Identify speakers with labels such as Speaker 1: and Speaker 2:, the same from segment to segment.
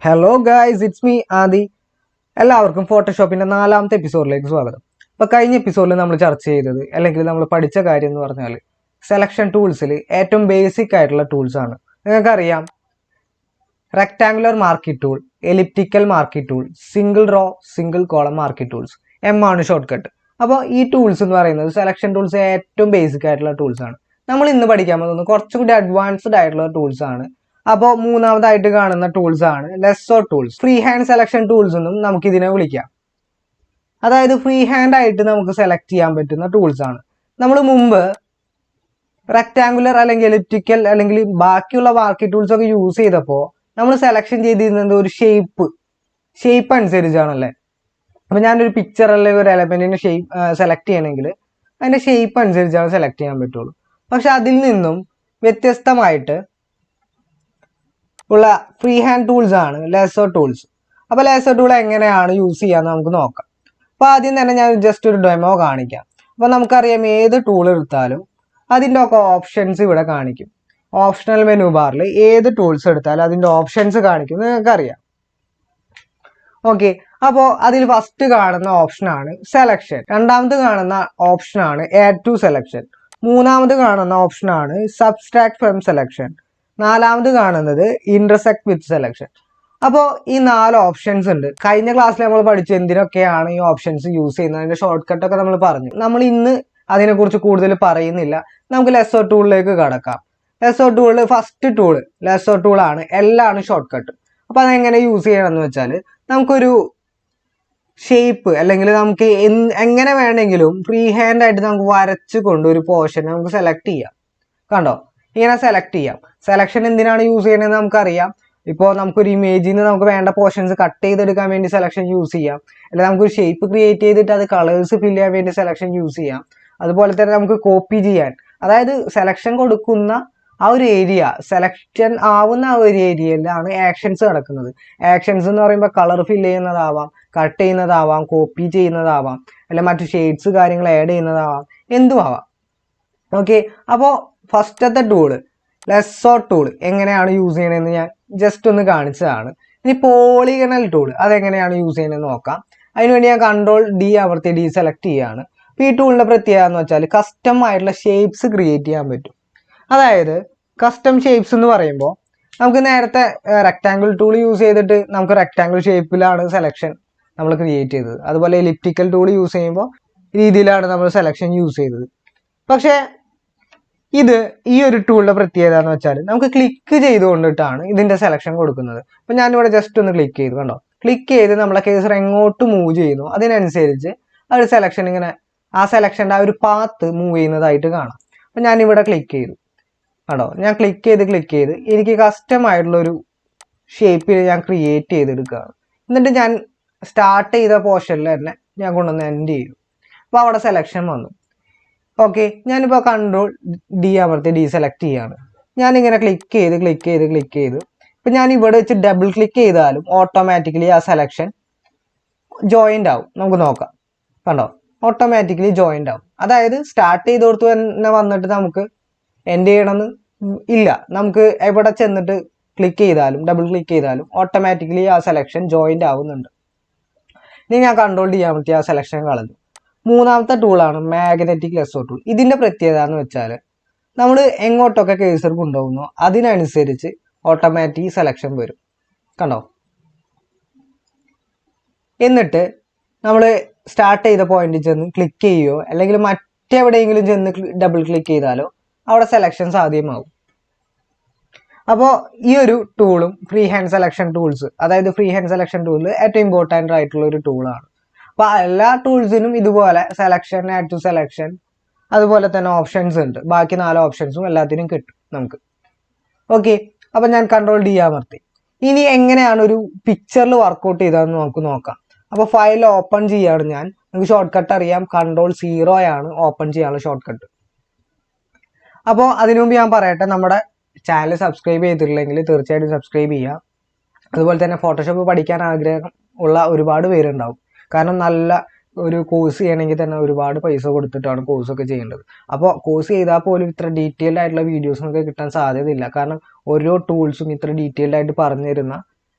Speaker 1: Hello guys, it's me Aadii. എല്ലാവർക്കും ഫോട്ടോഷോപ്പിന്റെ നാലാമത്തെ എപ്പിസോഡിലേക്ക് സ്വാഗതം. അപ്പോൾ കഴിഞ്ഞ എപ്പിസോഡിൽ നമ്മൾ ചർച്ച ചെയ്തത് അല്ലെങ്കിൽ നമ്മൾ പഠിച്ച കാര്യം എന്ന് പറഞ്ഞാൽ സെലക്ഷൻ ടൂൾസിൽ ഏറ്റവും ബേസിക് ആയിട്ടുള്ള ടൂൾസ് ആണ്. നിങ്ങൾക്കറിയാം rectangular marking tool, elliptical marking tool, single raw, single column marking tools, ആണ് ഷോർട്ട് കട്ട്. അപ്പോൾ ഈ ടൂൾസ് എന്ന് പറയുന്നത് സെലക്ഷൻ ടൂൾസ് ഏറ്റവും ബേസിക് ആയിട്ടുള്ള ടൂൾസ് ആണ്. നമ്മൾ ഇന്ന് പഠിക്കാൻ പോകുന്നത് കുറച്ചും കൂടി അഡ്വാൻസ്ഡ് ആയിട്ടുള്ള ടൂൾസ് ആണ്. അപ്പോൾ മൂന്നാമതായിട്ട് കാണുന്ന ടൂൾസ് ആണ് lasso tools. Free hand selection tools എന്നും നമുക്ക് ഇതിനെ വിളിക്കാം. അതായത് ഫ്രീ ഹാൻഡ് ആയിട്ട് നമുക്ക് സെലക്ട് ചെയ്യാൻ പറ്റുന്ന ടൂൾസ് ആണ്. നമ്മൾ മുമ്പ് റെക്ടാങ്കുലർ അല്ലെങ്കിൽ എലിപ്റ്റിക്കൽ അല്ലെങ്കിൽ ബാക്കിയുള്ള മാർക്കിംഗ് ടൂൾസ് ഒക്കെ യൂസ് ചെയ്തപ്പോൾ നമ്മൾ സെലക്ഷൻ ചെയ്തിരുന്നത് ഒരു ഷേപ്പ് അനുസരിച്ചാണല്ലേ. അപ്പം ഞാനൊരു പിക്ചർ അല്ലെങ്കിൽ ഒരു എലമെന്റിന്റെ ഷേപ്പ് സെലക്ട് ചെയ്യണമെങ്കിൽ അതിന്റെ ഷേപ്പ് അനുസരിച്ചാണ് സെലക്ട് ചെയ്യാൻ പറ്റുള്ളൂ. പക്ഷെ അതിൽ നിന്നും വ്യത്യസ്തമായിട്ട് ഉള്ള ഫ്രീ ഹാൻഡ് ടൂൾസ് ആണ് ലെസോ ടൂൾസ്. അപ്പോൾ ലെസോ ടൂൾ എങ്ങനെയാണ് യൂസ് ചെയ്യാന്ന് നമുക്ക് നോക്കാം. അപ്പോൾ ആദ്യം തന്നെ ഞാൻ ജസ്റ്റ് ഒരു ഡെമോ കാണിക്കാം. അപ്പോൾ നമുക്കറിയാം ഏത് ടൂൾ എടുത്താലും അതിൻ്റെ ഒക്കെ ഓപ്ഷൻസ് ഇവിടെ കാണിക്കും. ഓപ്ഷണൽ മെനു ബാറിൽ ഏത് ടൂൾസ് എടുത്താലും അതിൻ്റെ ഓപ്ഷൻസ് കാണിക്കും, നിങ്ങൾക്കറിയാം. ഓക്കെ, അപ്പോൾ അതിൽ ഫസ്റ്റ് കാണുന്ന ഓപ്ഷനാണ് സെലക്ഷൻ, രണ്ടാമത് കാണുന്ന ഓപ്ഷനാണ് ആഡ് ടു സെലക്ഷൻ, മൂന്നാമത് കാണുന്ന ഓപ്ഷനാണ് സബ്സ്ട്രാക്ട് ഫ്രം സെലക്ഷൻ, നാലാമത് കാണുന്നത് ഇന്റർസെക്ട് വിത്ത് സെലക്ഷൻ. അപ്പോൾ ഈ 4 ഓപ്ഷൻസ് ഉണ്ട്. കഴിഞ്ഞ ക്ലാസ്സിൽ നമ്മൾ പഠിച്ചു എന്തിനൊക്കെയാണ് ഈ ഓപ്ഷൻസ് യൂസ് ചെയ്യുന്നത്, അതിന്റെ ഷോർട്ട് കട്ട് ഒക്കെ നമ്മൾ പറഞ്ഞു. നമ്മൾ ഇന്ന് അതിനെക്കുറിച്ച് കൂടുതൽ പറയുന്നില്ല. നമുക്ക് ലെസോ ടൂളിലേക്ക് കടക്കാം. ലെസോ ടൂളിൽ ഫസ്റ്റ് ടൂൾ ലെസോ ടൂളാണ്, എല്ലാണ് ഷോർട്ട് കട്ട്. അപ്പോൾ അതെങ്ങനെ യൂസ് ചെയ്യണമെന്ന് വെച്ചാൽ നമുക്കൊരു ഷേപ്പ് അല്ലെങ്കിൽ നമുക്ക് എങ്ങനെ വേണമെങ്കിലും ഫ്രീ ഹാൻഡ് ആയിട്ട് നമുക്ക് വരച്ചു കൊണ്ട് ഒരു പോർഷൻ നമുക്ക് സെലക്ട് ചെയ്യാം. കണ്ടോ, ഇങ്ങനെ സെലക്ട് ചെയ്യാം. സെലക്ഷൻ എന്തിനാണ് യൂസ് ചെയ്യണമെന്ന് നമുക്കറിയാം. ഇപ്പോൾ നമുക്കൊരു ഇമേജിൽ നിന്ന് നമുക്ക് വേണ്ട പോർഷൻസ് കട്ട് ചെയ്തെടുക്കാൻ വേണ്ടി സെലക്ഷൻ യൂസ് ചെയ്യാം. അല്ലെങ്കിൽ നമുക്കൊരു ഷേപ്പ് ക്രിയേറ്റ് ചെയ്തിട്ട് അത് കളേഴ്സ് ഫില്ല് ചെയ്യാൻ വേണ്ടി സെലക്ഷൻ യൂസ് ചെയ്യാം. അതുപോലെ തന്നെ നമുക്ക് കോപ്പി ചെയ്യാൻ, അതായത് സെലക്ഷൻ കൊടുക്കുന്ന ആ ഒരു ഏരിയ, സെലക്ഷൻ ആവുന്ന ആ ഒരു ഏരിയയിലാണ് ആക്ഷൻസ് നടക്കുന്നത്. ആക്ഷൻസ് എന്ന് പറയുമ്പോൾ കളർ ഫില്ല് ചെയ്യുന്നതാവാം, കട്ട് ചെയ്യുന്നതാവാം, കോപ്പി ചെയ്യുന്നതാവാം, അല്ലെങ്കിൽ മറ്റു ഷെയ്ഡ്സ് കാര്യങ്ങൾ ആഡ് ചെയ്യുന്നതാവാം, എന്തും ആവാം. ഓക്കെ, അപ്പോൾ ഫസ്റ്റത്തെ ടൂള് ലെസോ ടൂൾ എങ്ങനെയാണ് യൂസ് ചെയ്യണമെന്ന് ഞാൻ ജസ്റ്റ് ഒന്ന് കാണിച്ചതാണ്. ഇനി പോളിഗണൽ ടൂൾ അതെങ്ങനെയാണ് യൂസ് ചെയ്യണമെന്ന് നോക്കാം. അതിനുവേണ്ടി ഞാൻ കൺട്രോൾ-D അമർത്തി ഡീസെലക്ട് ചെയ്യുകയാണ്. അപ്പോൾ ഈ ടൂളിന്റെ പ്രത്യേകത എന്ന് വെച്ചാൽ കസ്റ്റം ആയിട്ടുള്ള ഷേപ്സ് ക്രിയേറ്റ് ചെയ്യാൻ പറ്റും. അതായത് കസ്റ്റം ഷേപ്സ് എന്ന് പറയുമ്പോൾ നമുക്ക് നേരത്തെ റെക്ടാങ്കിൾ ടൂൾ യൂസ് ചെയ്തിട്ട് നമുക്ക് റെക്ടാങ്കിൾ ഷേപ്പിലാണ് സെലക്ഷൻ നമ്മൾ ക്രിയേറ്റ് ചെയ്തത്. അതുപോലെ എലിപ്റ്റിക്കൽ ടൂൾ യൂസ് ചെയ്യുമ്പോൾ രീതിയിലാണ് നമ്മൾ സെലക്ഷൻ യൂസ് ചെയ്തത്. പക്ഷേ ഇത് ഈ ഒരു ടൂളിന്റെ പ്രത്യേകത എന്ന് വെച്ചാൽ നമുക്ക് ക്ലിക്ക് ചെയ്തുകൊണ്ടിട്ടാണ് ഇതിന്റെ സെലക്ഷൻ കൊടുക്കുന്നത്. അപ്പൊ ഞാനിവിടെ ജസ്റ്റ് ഒന്ന് ക്ലിക്ക് ചെയ്തു, കണ്ടോ, ക്ലിക്ക് ചെയ്ത് നമ്മളെ കേസർ എങ്ങോട്ട് മൂവ് ചെയ്യുന്നു അതിനനുസരിച്ച് ആ ഒരു സെലക്ഷൻ ഇങ്ങനെ ആ സെലക്ഷൻ്റെ ആ ഒരു പാത്ത് മൂവ് ചെയ്യുന്നതായിട്ട് കാണാം. അപ്പൊ ഞാനിവിടെ ക്ലിക്ക് ചെയ്തു, കണ്ടോ, ഞാൻ ക്ലിക്ക് ചെയ്ത് എനിക്ക് കസ്റ്റം ആയിട്ടുള്ള ഒരു ഷേപ്പിൽ ഞാൻ ക്രിയേറ്റ് ചെയ്തെടുക്കുകയാണ്. എന്നിട്ട് ഞാൻ സ്റ്റാർട്ട് ചെയ്ത പോർഷനിൽ തന്നെ ഞാൻ കൊണ്ടുവന്ന് എൻഡ് ചെയ്തു. അപ്പൊ അവിടെ സെലക്ഷൻ വന്നു. ഓക്കെ, ഞാനിപ്പോൾ കൺട്രോൾ-D അമർത്തി ഡീസെലക്ട് ചെയ്യാണ്. ഞാനിങ്ങനെ ക്ലിക്ക് ചെയ്ത് ഇപ്പം ഞാൻ ഇവിടെ വെച്ച് ഡബിൾ ക്ലിക്ക് ചെയ്താലും ഓട്ടോമാറ്റിക്കലി ആ സെലക്ഷൻ ജോയിൻ്റ് ആവും. നമുക്ക് നോക്കാം, കണ്ടോ, ഓട്ടോമാറ്റിക്കലി ജോയിൻ്റ് ആവും. അതായത് സ്റ്റാർട്ട് ചെയ്ത് കൊടുത്തു തന്നെ വന്നിട്ട് നമുക്ക് എൻഡ് ചെയ്യണമെന്ന് ഇല്ല. നമുക്ക് എവിടെ ചെന്നിട്ട് ക്ലിക്ക് ചെയ്താലും ഡബിൾ ക്ലിക്ക് ചെയ്താലും ഓട്ടോമാറ്റിക്കലി ആ സെലക്ഷൻ ജോയിൻ്റ് ആവുന്നുണ്ട്. ഇനി ഞാൻ കൺട്രോൾ-D അമർത്തി ആ സെലക്ഷൻ കളഞ്ഞു. മൂന്നാമത്തെ ടൂളാണ് മാഗ്നറ്റിക് ലെസോ ടൂൾ. ഇതിന്റെ പ്രത്യേകത എന്ന് വെച്ചാൽ നമ്മൾ എങ്ങോട്ടൊക്കെ കേസർ കൊണ്ടുപോകുന്നോ അതിനനുസരിച്ച് ഓട്ടോമാറ്റിക് സെലക്ഷൻ വരും, കണ്ടോ. എന്നിട്ട് നമ്മൾ സ്റ്റാർട്ട് ചെയ്ത പോയിന്റിൽ ചെന്ന് ക്ലിക്ക് ചെയ്യുകയോ അല്ലെങ്കിൽ മറ്റെവിടെയെങ്കിലും ചെന്ന് ഡബിൾ ക്ലിക്ക് ചെയ്താലോ അവിടെ സെലക്ഷൻ സാധ്യമാവും. അപ്പോൾ ഈ ഒരു ടൂളും ഫ്രീ ഹാൻഡ് സെലക്ഷൻ ടൂൾസ്, അതായത് ഫ്രീ ഹാൻഡ് സെലക്ഷൻ ടൂളിൽ ഏറ്റവും ഇമ്പോർട്ടൻ്റ് ആയിട്ടുള്ള ഒരു ടൂളാണ്. അപ്പോൾ എല്ലാ ടൂൾസിനും ഇതുപോലെ സെലക്ഷൻ, ആഡ് ടു സെലക്ഷൻ, അതുപോലെ തന്നെ ഓപ്ഷൻസ് ഉണ്ട്. ബാക്കി 4 ഓപ്ഷൻസും എല്ലാത്തിനും കിട്ടും നമുക്ക്. ഓക്കെ, അപ്പം ഞാൻ കൺട്രോൾ-D അമർത്തി. ഇനി എങ്ങനെയാണ് ഒരു പിക്ചറിൽ വർക്കൗട്ട് ചെയ്തതെന്ന് നമുക്ക് നോക്കാം. അപ്പോൾ ഫയൽ ഓപ്പൺ ചെയ്യാണ് ഞാൻ. നമുക്ക് ഷോർട്ട് കട്ട് അറിയാം, Ctrl+0 ആണ് ഓപ്പൺ ചെയ്യാനുള്ള ഷോർട്ട് കട്ട്. അപ്പോൾ അതിനു മുമ്പ് ഞാൻ പറയട്ടെ, നമ്മുടെ ചാനൽ സബ്സ്ക്രൈബ് ചെയ്തിട്ടില്ലെങ്കിൽ തീർച്ചയായിട്ടും സബ്സ്ക്രൈബ് ചെയ്യുക. അതുപോലെ തന്നെ ഫോട്ടോഷോപ്പ് പഠിക്കാൻ ആഗ്രഹം ഉള്ള ഒരുപാട് പേരുണ്ടാവും. കാരണം നല്ല ഒരു കോഴ്സ് ചെയ്യണമെങ്കിൽ തന്നെ ഒരുപാട് പൈസ കൊടുത്തിട്ടാണ് കോഴ്സൊക്കെ ചെയ്യേണ്ടത്. അപ്പോൾ കോഴ്സ് ചെയ്താൽ പോലും ഇത്ര ഡീറ്റെയിൽഡ് ആയിട്ടുള്ള വീഡിയോസ് നമുക്ക് കിട്ടാൻ സാധ്യതയില്ല. കാരണം ഓരോ ടൂൾസും ഇത്ര ഡീറ്റെയിൽഡ് ആയിട്ട് പറഞ്ഞു തരുന്ന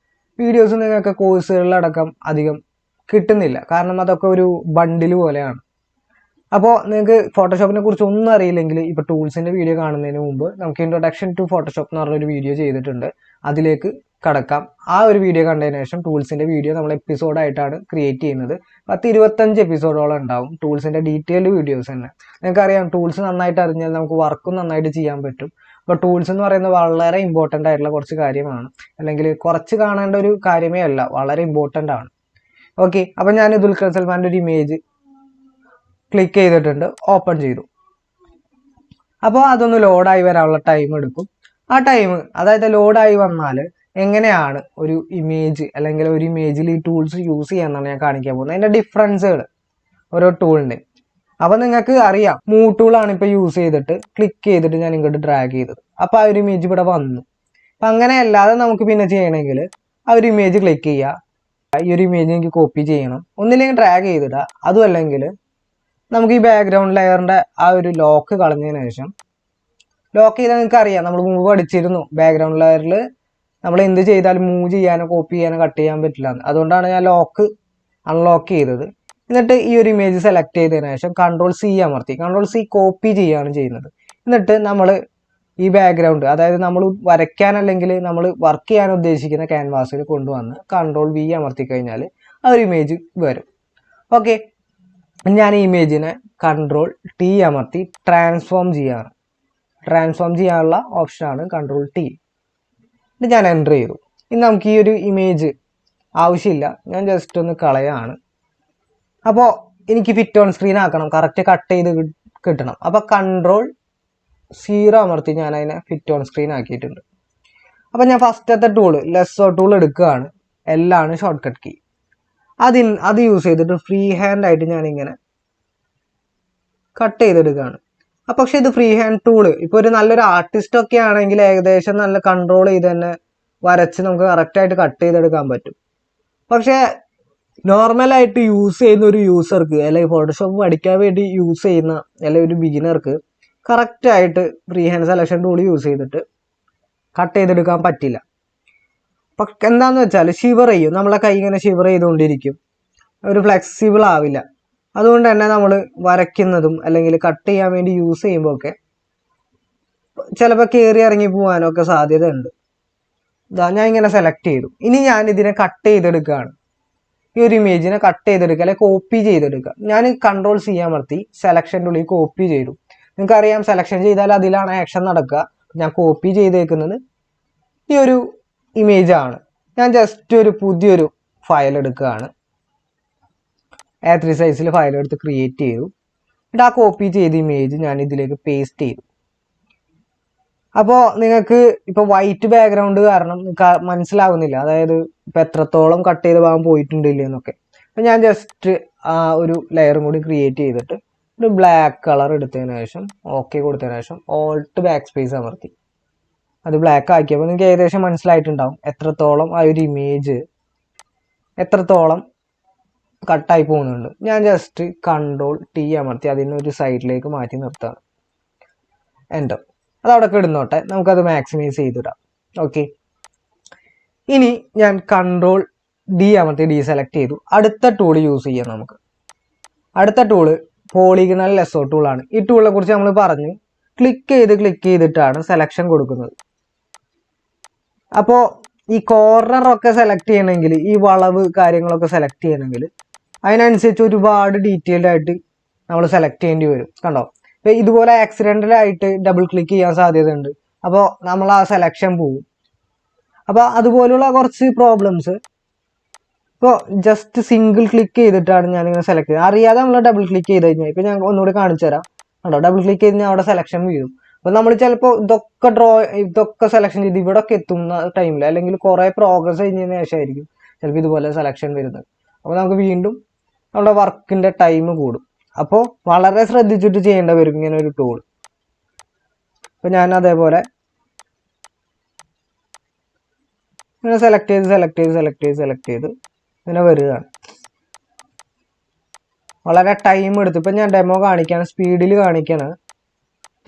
Speaker 1: വീഡിയോസ് നിങ്ങൾക്ക് കോഴ്സുകളിലടക്കം അധികം കിട്ടുന്നില്ല. കാരണം അതൊക്കെ ഒരു ബണ്ടിൽ പോലെയാണ്. അപ്പോൾ നിങ്ങൾക്ക് ഫോട്ടോഷോപ്പിനെ കുറിച്ച് ഒന്നും അറിയില്ലെങ്കിൽ ഇപ്പോൾ ടൂൾസിൻ്റെ വീഡിയോ കാണുന്നതിന് മുമ്പ് നമുക്ക് ഇൻട്രൊഡക്ഷൻ ടു ഫോട്ടോഷോപ്പ് എന്ന് പറഞ്ഞൊരു വീഡിയോ ചെയ്തിട്ടുണ്ട്. അതിലേക്ക് കടക്കാം. ആ ഒരു വീഡിയോ കണ്ടതിന് ശേഷം ടൂൾസിൻ്റെ വീഡിയോ നമ്മൾ എപ്പിസോഡായിട്ടാണ് ക്രിയേറ്റ് ചെയ്യുന്നത്. 10-25 എപ്പിസോഡോളം ഉണ്ടാവും ടൂൾസിൻ്റെ ഡീറ്റെയിൽഡ് വീഡിയോസ് തന്നെ. നിങ്ങൾക്കറിയാം ടൂൾസ് നന്നായിട്ട് അറിഞ്ഞാൽ നമുക്ക് വർക്കും നന്നായിട്ട് ചെയ്യാൻ പറ്റും. അപ്പോൾ ടൂൾസ് എന്ന് പറയുന്നത് വളരെ ഇമ്പോർട്ടൻ്റ് ആയിട്ടുള്ള കുറച്ച് കാര്യമാണ്. അല്ലെങ്കിൽ കുറച്ച് കാണേണ്ട ഒരു കാര്യമേ അല്ല, വളരെ ഇമ്പോർട്ടൻ്റ് ആണ്. ഓക്കെ, അപ്പോൾ ഞാൻ ദുൽഖർ സൽമാൻ്റെ ഒരു ഇമേജ് ക്ലിക്ക് ചെയ്തിട്ടുണ്ട്, ഓപ്പൺ ചെയ്തു. അപ്പോൾ അതൊന്ന് ലോഡായി വരാനുള്ള ടൈം എടുക്കും. ആ ടൈം, അതായത് ലോഡായി വന്നാൽ എങ്ങനെയാണ് ഒരു ഇമേജ് അല്ലെങ്കിൽ ഒരു ഇമേജിൽ ഈ ടൂൾസ് യൂസ് ചെയ്യാമെന്നാണ് ഞാൻ കാണിക്കാൻ പോകുന്നത്. അതിൻ്റെ ഡിഫറൻസുകൾ ഓരോ ടൂളിൻ്റെ. അപ്പോൾ നിങ്ങൾക്ക് അറിയാം, മൂവ് ടൂളാണ് ഇപ്പോൾ യൂസ് ചെയ്തിട്ട് ക്ലിക്ക് ചെയ്തിട്ട് ഞാൻ ഇങ്ങോട്ട് ഡ്രാഗ് ചെയ്തത്. അപ്പോൾ ആ ഒരു ഇമേജ് ഇവിടെ വന്നു. അപ്പം അങ്ങനെ അല്ലാതെ നമുക്ക് പിന്നെ ചെയ്യണമെങ്കിൽ ആ ഒരു ഇമേജ് ക്ലിക്ക് ചെയ്യുക, ഈ ഒരു ഇമേജ് എനിക്ക് കോപ്പി ചെയ്യണം, ഒന്നില്ലെങ്കിൽ ഡ്രാഗ് ചെയ്തിടുക. അതും അല്ലെങ്കിൽ നമുക്ക് ഈ ബാക്ക്ഗ്രൗണ്ട് ലെയറിൻ്റെ ആ ഒരു ലോക്ക് കളഞ്ഞതിന് ശേഷം, ലോക്ക് ചെയ്താൽ നിങ്ങൾക്ക് അറിയാം, നമ്മൾ മുമ്പ് പഠിച്ചിരുന്നു ബാക്ക്ഗ്രൗണ്ട് ലെയറിൽ നമ്മൾ എന്ത് ചെയ്താലും മൂവ് ചെയ്യാനോ കോപ്പി ചെയ്യാനോ കട്ട് ചെയ്യാൻ പറ്റില്ല. അതുകൊണ്ടാണ് ഞാൻ ലോക്ക് അൺലോക്ക് ചെയ്തത്. എന്നിട്ട് ഈ ഒരു ഇമേജ് സെലക്ട് ചെയ്തതിന് ശേഷം Ctrl+C അമർത്തി, Ctrl+C കോപ്പി ചെയ്യുകയാണ് ചെയ്യുന്നത്. എന്നിട്ട് നമ്മൾ ഈ ബാക്ക്ഗ്രൗണ്ട്, അതായത് നമ്മൾ വരയ്ക്കാൻ അല്ലെങ്കിൽ നമ്മൾ വർക്ക് ചെയ്യാൻ ഉദ്ദേശിക്കുന്ന ക്യാൻവാസിൽ കൊണ്ടുവന്ന് Ctrl+V അമർത്തി കഴിഞ്ഞാൽ ആ ഒരു ഇമേജ് വരും. ഓക്കെ, ഞാൻ ഈ ഇമേജിനെ Ctrl+T അമർത്തി ട്രാൻസ്ഫോം ചെയ്യാണ്. ട്രാൻസ്ഫോം ചെയ്യാനുള്ള ഓപ്ഷനാണ് Ctrl+T. ഇത് ഞാൻ എൻ്റർ ചെയ്തു. ഇനി നമുക്ക് ഈ ഒരു ഇമേജ് ആവശ്യമില്ല, ഞാൻ ജസ്റ്റ് ഒന്ന് കളയാണ്. അപ്പോൾ എനിക്ക് ഫിറ്റ് ഓൺ സ്ക്രീൻ ആക്കണം, കറക്റ്റ് കട്ട് ചെയ്ത് കിട്ടണം. അപ്പോൾ Ctrl+0 അമർത്തി ഞാൻ അതിനെ ഫിറ്റ് ഓൺ സ്ക്രീൻ ആക്കിയിട്ടുണ്ട്. അപ്പോൾ ഞാൻ ഫസ്റ്റത്തെ ടൂള് ലെസ്സോ ടൂൾ എടുക്കുകയാണ്. എല്ലാണ് ഷോർട്ട് കട്ട് കീ. അത് യൂസ് ചെയ്തിട്ട് ഫ്രീ ഹാൻഡ് ആയിട്ട് ഞാനിങ്ങനെ കട്ട് ചെയ്തെടുക്കുകയാണ്. പക്ഷെ ഇത് ഫ്രീ ഹാൻഡ് ടൂള്, ഇപ്പോൾ ഒരു നല്ലൊരു ആർട്ടിസ്റ്റ് ഒക്കെ ആണെങ്കിൽ ഏകദേശം നല്ല കൺട്രോൾ ചെയ്ത് തന്നെ വരച്ച് നമുക്ക് കറക്റ്റായിട്ട് കട്ട് ചെയ്തെടുക്കാൻ പറ്റും. പക്ഷേ നോർമലായിട്ട് യൂസ് ചെയ്യുന്ന ഒരു യൂസർക്ക്, അല്ലെങ്കിൽ ഫോട്ടോഷോപ്പ് പഠിക്കാൻ വേണ്ടി യൂസ് ചെയ്യുന്ന അല്ലെങ്കിൽ ഒരു ബിഗിനർക്ക് കറക്റ്റായിട്ട് free hand selection tool use ചെയ്തിട്ട് കട്ട് ചെയ്തെടുക്കാൻ പറ്റില്ല. പക്ഷെ എന്താണെന്ന് വെച്ചാൽ ഷിവർ ചെയ്യും, നമ്മളെ കൈ ഇങ്ങനെ ഷിവർ ചെയ്തുകൊണ്ടിരിക്കും, ഒരു ഫ്ലെക്സിബിൾ ആവില്ല. അതുകൊണ്ട് തന്നെ നമ്മൾ വരയ്ക്കുന്നതും അല്ലെങ്കിൽ കട്ട് ചെയ്യാൻ വേണ്ടി യൂസ് ചെയ്യുമ്പോൾ ഒക്കെ ചിലപ്പോൾ കയറി ഇറങ്ങി പോകാനൊക്കെ സാധ്യത ഉണ്ട്. ഞാൻ ഇങ്ങനെ സെലക്ട് ചെയ്തു. ഇനി ഞാൻ ഇതിനെ കട്ട് ചെയ്തെടുക്കുകയാണ്. ഈ ഒരു ഇമേജിനെ കട്ട് ചെയ്തെടുക്കുക അല്ലെങ്കിൽ കോപ്പി ചെയ്തെടുക്കുക. ഞാൻ Ctrl+C അമർത്തി സെലക്ഷൻ്റെ ഉള്ളിൽ കോപ്പി ചെയ്തു. നിങ്ങൾക്കറിയാം, സെലക്ഷൻ ചെയ്താൽ അതിലാണ് ആക്ഷൻ നടക്കുക. ഞാൻ കോപ്പി ചെയ്തേക്കുന്നത് ഈ ഒരു ഇമേജാണ്. ഞാൻ ജസ്റ്റ് ഒരു പുതിയൊരു ഫയൽ എടുക്കുകയാണ്. A3 സൈസിൽ ഫയൽ എടുത്ത് ക്രിയേറ്റ് ചെയ്തു. എന്നിട്ട് ആ കോപ്പി ചെയ്ത ഇമേജ് ഞാൻ ഇതിലേക്ക് പേസ്റ്റ് ചെയ്തു. അപ്പോൾ നിങ്ങൾക്ക് ഇപ്പോൾ വൈറ്റ് ബാക്ക്ഗ്രൗണ്ട് കാരണം മനസ്സിലാവുന്നില്ല, അതായത് ഇപ്പോൾ എത്രത്തോളം കട്ട് ചെയ്ത ഭാഗം പോയിട്ടുണ്ടില്ല എന്നൊക്കെ. അപ്പോൾ ഞാൻ ജസ്റ്റ് ഒരു ലെയറും കൂടി ക്രിയേറ്റ് ചെയ്തിട്ട് ഒരു ബ്ലാക്ക് കളർ എടുത്തതിന് ശേഷം ഓക്കെ കൊടുത്തതിന് ശേഷം Alt Backspace അമർത്തി അത് ബ്ലാക്ക് ആക്കിയപ്പോൾ നിങ്ങൾക്ക് ഏകദേശം മനസ്സിലായിട്ടുണ്ടാവും എത്രത്തോളം ആ ഒരു ഇമേജ് എത്രത്തോളം കട്ടായി പോകുന്നുണ്ട്. ഞാൻ ജസ്റ്റ് Ctrl+T അമർത്തി അതിനൊരു സൈഡിലേക്ക് മാറ്റി നിർത്താം. എൻ്റർ. അതവിടെ കിടന്നോട്ടെ, നമുക്കത് മാക്സിമൈസ് ചെയ്തിടാം. ഓക്കെ, ഇനി ഞാൻ Ctrl+D അമർത്തി ഡീസെലക്ട് ചെയ്തു. അടുത്ത ടൂൾ യൂസ് ചെയ്യാം നമുക്ക്. അടുത്ത ടൂള് പോളിഗണൽ ലെസ്സോ ടൂളാണ്. ഈ ടൂളിനെ കുറിച്ച് നമ്മൾ പറഞ്ഞു, ക്ലിക്ക് ചെയ്തിട്ടാണ് സെലക്ഷൻ കൊടുക്കുന്നത്. അപ്പോൾ ഈ കോർണറൊക്കെ സെലക്ട് ചെയ്യണമെങ്കിൽ, ഈ വളവ് കാര്യങ്ങളൊക്കെ സെലക്ട് ചെയ്യണമെങ്കിൽ അതിനനുസരിച്ച് ഒരുപാട് ഡീറ്റെയിൽഡ് ആയിട്ട് നമ്മൾ സെലക്ട് ചെയ്യേണ്ടി വരും. കണ്ടോ, ഇപ്പോൾ ഇതുപോലെ ആക്സിഡൻ്റലായിട്ട് ഡബിൾ ക്ലിക്ക് ചെയ്യാൻ സാധ്യതയുണ്ട്. അപ്പോൾ നമ്മൾ ആ സെലക്ഷൻ പോവും. അപ്പോൾ അതുപോലുള്ള കുറച്ച് പ്രോബ്ലംസ് ഇപ്പോൾ ജസ്റ്റ് സിംഗിൾ ക്ലിക്ക് ചെയ്തിട്ടാണ് ഞാനിങ്ങനെ സെലക്ട് ചെയ്യുന്നത്. അറിയാതെ നമ്മൾ ഡബിൾ ക്ലിക്ക് ചെയ്ത് കഴിഞ്ഞാൽ, ഇപ്പോൾ ഞാൻ ഒന്നുകൂടി കാണിച്ചു തരാം. കണ്ടോ, ഡബിൾ ക്ലിക്ക് ചെയ്ത് കഴിഞ്ഞാൽ അവിടെ സെലക്ഷൻ വീഴും. അപ്പോൾ നമ്മൾ ചിലപ്പോൾ ഇതൊക്കെ സെലക്ഷൻ ചെയ്ത് ഇവിടെയൊക്കെ എത്തുന്ന ടൈമിൽ അല്ലെങ്കിൽ കുറേ പ്രോഗ്രസ് കഴിഞ്ഞതിന് ശേഷമായിരിക്കും ചിലപ്പോൾ ഇതുപോലെ സെലക്ഷൻ വരുന്നത്. അപ്പോൾ നമുക്ക് വീണ്ടും നമ്മുടെ വർക്കിൻ്റെ ടൈം കൂടും. അപ്പോൾ വളരെ ശ്രദ്ധിച്ചിട്ട് ചെയ്യേണ്ട വരും ഇങ്ങനെ ഒരു ടൂൾ. അപ്പോൾ ഞാൻ അതേപോലെ ഇങ്ങനെ സെലക്ട് ചെയ്ത് ഇങ്ങനെ വരികയാണ്. വളരെ ടൈം എടുത്ത്, ഇപ്പം ഞാൻ ഡെമോ കാണിക്കുകയാണ്, സ്പീഡിൽ കാണിക്കുകയാണ്.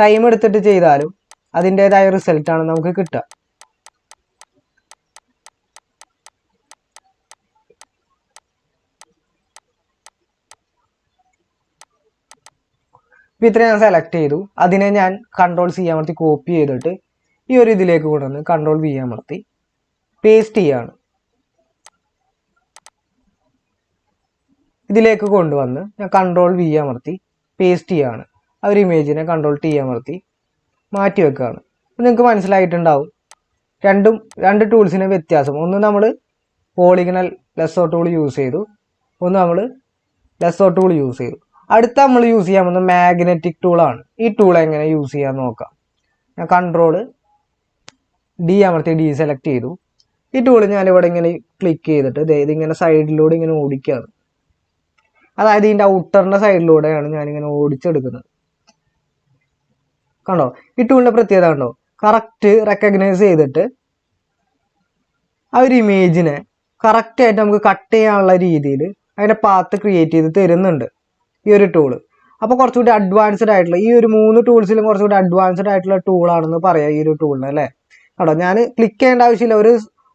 Speaker 1: ടൈം എടുത്തിട്ട് ചെയ്താലും അതിൻ്റേതായ റിസൾട്ടാണ് നമുക്ക് കിട്ടുക. ഇപ്പോൾ ഇത്രയും ഞാൻ സെലക്ട് ചെയ്തു. അതിനെ ഞാൻ കൺട്രോൾ C അമർത്തി കോപ്പി ചെയ്തിട്ട് ഈ ഒരു ഇതിലേക്ക് കൊണ്ടുവന്ന് കൺട്രോൾ V അമർത്തി പേസ്റ്റ് ചെയ്യാണ്. ഇതിലേക്ക് കൊണ്ടുവന്ന് ഞാൻ കൺട്രോൾ V അമർത്തി പേസ്റ്റ് ചെയ്യാണ്. ആ ഒരു ഇമേജിനെ കൺട്രോൾ T അമർത്തി മാറ്റി വെക്കുകയാണ്. അപ്പോൾ നിങ്ങൾക്ക് മനസ്സിലായിട്ടുണ്ടാവും രണ്ട് ടൂൾസിന് വ്യത്യാസം. ഒന്ന് നമ്മൾ പോളിഗണൽ ലെസോ ടൂൾ യൂസ് ചെയ്തു, ഒന്ന് നമ്മൾ ലെസോ ടൂൾ യൂസ് ചെയ്തു. അടുത്ത നമ്മൾ യൂസ് ചെയ്യാൻ പോകുന്നത് മാഗ്നറ്റിക് ടൂളാണ്. ഈ ടൂൾ എങ്ങനെ യൂസ് ചെയ്യാൻ നോക്കാം. ഞാൻ കൺട്രോൾ D അമർത്തി സെലക്ട് ചെയ്തു. ഈ ടൂൾ ഞാനിവിടെ ഇങ്ങനെ ക്ലിക്ക് ചെയ്തിട്ട് ഇതിങ്ങനെ സൈഡിലൂടെ ഇങ്ങനെ ഓടിക്കുകയാണ്. അതായത് ഇതിൻ്റെ ഔട്ടറിൻ്റെ സൈഡിലൂടെയാണ് ഞാനിങ്ങനെ ഓടിച്ചെടുക്കുന്നത്. കണ്ടോ, ഈ ടൂളിൻ്റെ പ്രത്യേകത കണ്ടോ, കറക്റ്റ് റെക്കഗ്നൈസ് ചെയ്തിട്ട് ആ ഒരു ഇമേജിനെ കറക്റ്റായിട്ട് നമുക്ക് കട്ട് ചെയ്യാനുള്ള രീതിയിൽ അതിൻ്റെ പാത്ത് ക്രിയേറ്റ് ചെയ്ത് തരുന്നുണ്ട് ഈ ഒരു ടൂള്. അപ്പോൾ കുറച്ചുകൂടി അഡ്വാൻസ്ഡ് ആയിട്ടുള്ള ഈ ഒരു 3 ടൂൾസിലും കുറച്ചുകൂടി അഡ്വാൻസ്ഡ് ആയിട്ടുള്ള ടൂളാണെന്ന് പറയാം ഈ ഒരു ടൂളിന് അല്ലേ. കേട്ടോ, ഞാൻ ക്ലിക്ക് ചെയ്യേണ്ട ആവശ്യമില്ല.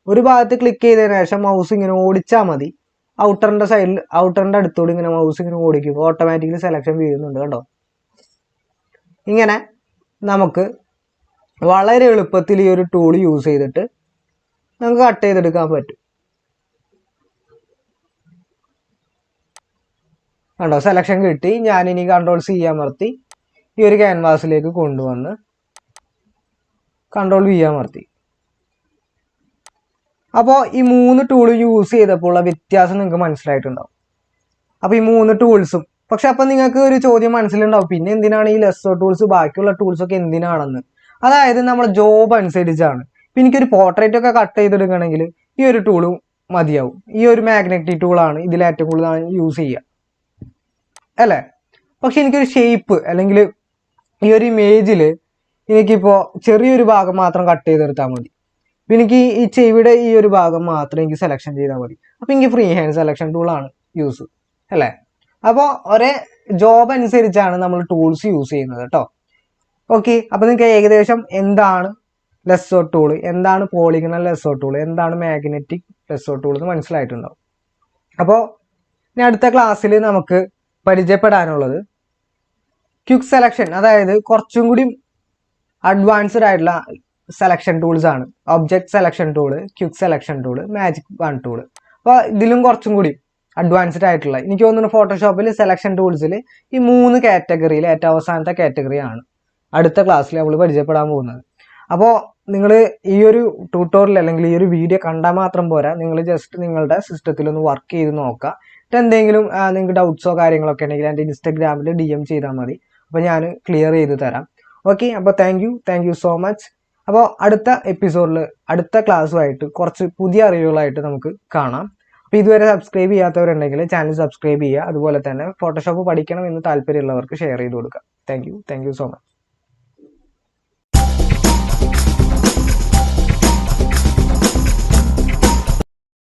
Speaker 1: ഒരു ഭാഗത്ത് ക്ലിക്ക് ചെയ്തതിന് ശേഷം മൗസ് ഇങ്ങനെ ഓടിച്ചാൽ മതി. ഔട്ടറിൻ്റെ അടുത്തോട് ഇങ്ങനെ മൗസ് ഇങ്ങനെ ഓടിക്കുമ്പോൾ ഓട്ടോമാറ്റിക്കലി സെലക്ഷൻ വീഴുന്നുണ്ട്. കേട്ടോ, ഇങ്ങനെ നമുക്ക് വളരെ എളുപ്പത്തിൽ ഈ ഒരു ടൂൾ യൂസ് ചെയ്തിട്ട് നമുക്ക് കട്ട് ചെയ്തെടുക്കാൻ പറ്റും. കണ്ടോ, സെലക്ഷൻ കിട്ടി. ഞാനിനി കൺട്രോൾ C അമർത്തി ഈ ഒരു ക്യാൻവാസിലേക്ക് കൊണ്ടുവന്ന് കൺട്രോൾ V അമർത്തി. അപ്പോൾ ഈ 3 ടൂൾ യൂസ് ചെയ്തപ്പോൾ ഉള്ള വ്യത്യാസം നിങ്ങൾക്ക് മനസ്സിലായിട്ടുണ്ടാവും. അപ്പോൾ ഈ 3 ടൂൾസും പക്ഷെ അപ്പോൾ നിങ്ങൾക്ക് ഒരു ചോദ്യം മനസ്സിലുണ്ടാവും, പിന്നെ എന്തിനാണ് ഈ ലെസോ ടൂൾസ്, ബാക്കിയുള്ള ടൂൾസൊക്കെ എന്തിനാണെന്ന്. അതായത് നമ്മുടെ ജോബ് അനുസരിച്ചാണ്. ഇപ്പം എനിക്കൊരു പോർട്രേറ്റ് ഒക്കെ കട്ട് ചെയ്തെടുക്കണമെങ്കിൽ ഈ ഒരു ടൂളും മതിയാവും. ഈ ഒരു മാഗ്നറ്റിക് ടൂളാണ് ഇതിൽ ഏറ്റവും കൂടുതൽ യൂസ് ചെയ്യുക അല്ലേ. പക്ഷെ എനിക്കൊരു ഷേപ്പ് അല്ലെങ്കിൽ ഈ ഒരു ഇമേജിൽ എനിക്കിപ്പോൾ ചെറിയൊരു ഭാഗം മാത്രം കട്ട് ചെയ്തെടുത്താൽ മതി. അപ്പം എനിക്ക് ഈ ചെവിയുടെ ഈ ഒരു ഭാഗം മാത്രം എനിക്ക് സെലക്ഷൻ ചെയ്താൽ മതി. അപ്പോൾ എനിക്ക് ഫ്രീ ഹാൻഡ് സെലക്ഷൻ ടൂളാണ് യൂസ് അല്ലേ. അപ്പോൾ ഒരേ ജോബ് അനുസരിച്ചാണ് നമ്മൾ ടൂൾസ് യൂസ് ചെയ്യുന്നത് കേട്ടോ. ഓക്കെ, അപ്പോൾ നിങ്ങൾക്ക് ഏകദേശം എന്താണ് ലെസോ ടൂൾ, എന്താണ് പോളിഗണൽ ലെസോ ടൂൾ, എന്താണ് മാഗ്നറ്റിക് ലെസോ ടൂൾ എന്ന് മനസ്സിലായിട്ടുണ്ടാവും. അപ്പോൾ ഇനി അടുത്ത ക്ലാസ്സിൽ നമുക്ക് പരിചയപ്പെടാനുള്ളത് ക്വിക്ക് സെലക്ഷൻ, അതായത് കുറച്ചും കൂടി അഡ്വാൻസ്ഡ് ആയിട്ടുള്ള സെലക്ഷൻ ടൂൾസ് ആണ്. Object selection tool, quick selection tool, magic one tool. അപ്പോൾ ഇതിലും കുറച്ചും കൂടി അഡ്വാൻസ്ഡ് ആയിട്ടുള്ള, എനിക്ക് തോന്നുന്നു ഫോട്ടോഷോപ്പിൽ സെലക്ഷൻ ടൂൾസിൽ ഈ 3 കാറ്റഗറിയിൽ ഏറ്റവും അവസാനത്തെ കാറ്റഗറിയാണ് അടുത്ത ക്ലാസ്സിൽ നമ്മൾ പരിചയപ്പെടാൻ പോകുന്നത്. അപ്പോൾ നിങ്ങൾ ഈ ഒരു ട്യൂട്ടോറിയൽ അല്ലെങ്കിൽ ഈ ഒരു വീഡിയോ കണ്ടാൽ മാത്രം പോരാ, നിങ്ങൾ ജസ്റ്റ് നിങ്ങളുടെ സിസ്റ്റത്തിലൊന്ന് വർക്ക് ചെയ്ത് നോക്കുക. എന്തെങ്കിലും നിങ്ങൾക്ക് ഡൗട്ട്സോ കാര്യങ്ങളൊക്കെ ഉണ്ടെങ്കിൽ എൻ്റെ ഇൻസ്റ്റാഗ്രാമിൽ DM ചെയ്താൽ മതി. അപ്പോൾ ഞാൻ ക്ലിയർ ചെയ്ത് തരാം. ഓക്കെ, അപ്പോൾ താങ്ക് യു സോ മച്ച്. അപ്പോൾ അടുത്ത എപ്പിസോഡിൽ അടുത്ത ക്ലാസ്സുമായിട്ട് കുറച്ച് പുതിയ അറിവുകളായിട്ട് നമുക്ക് കാണാം. അപ്പോൾ ഇതുവരെ സബ്സ്ക്രൈബ് ചെയ്യാത്തവരുണ്ടെങ്കിൽ ചാനൽ സബ്സ്ക്രൈബ് ചെയ്യുക. അതുപോലെ തന്നെ ഫോട്ടോഷോപ്പ് പഠിക്കണം എന്ന് താല്പര്യമുള്ളവർക്ക് ഷെയർ ചെയ്ത് കൊടുക്കുക. Thank you so much.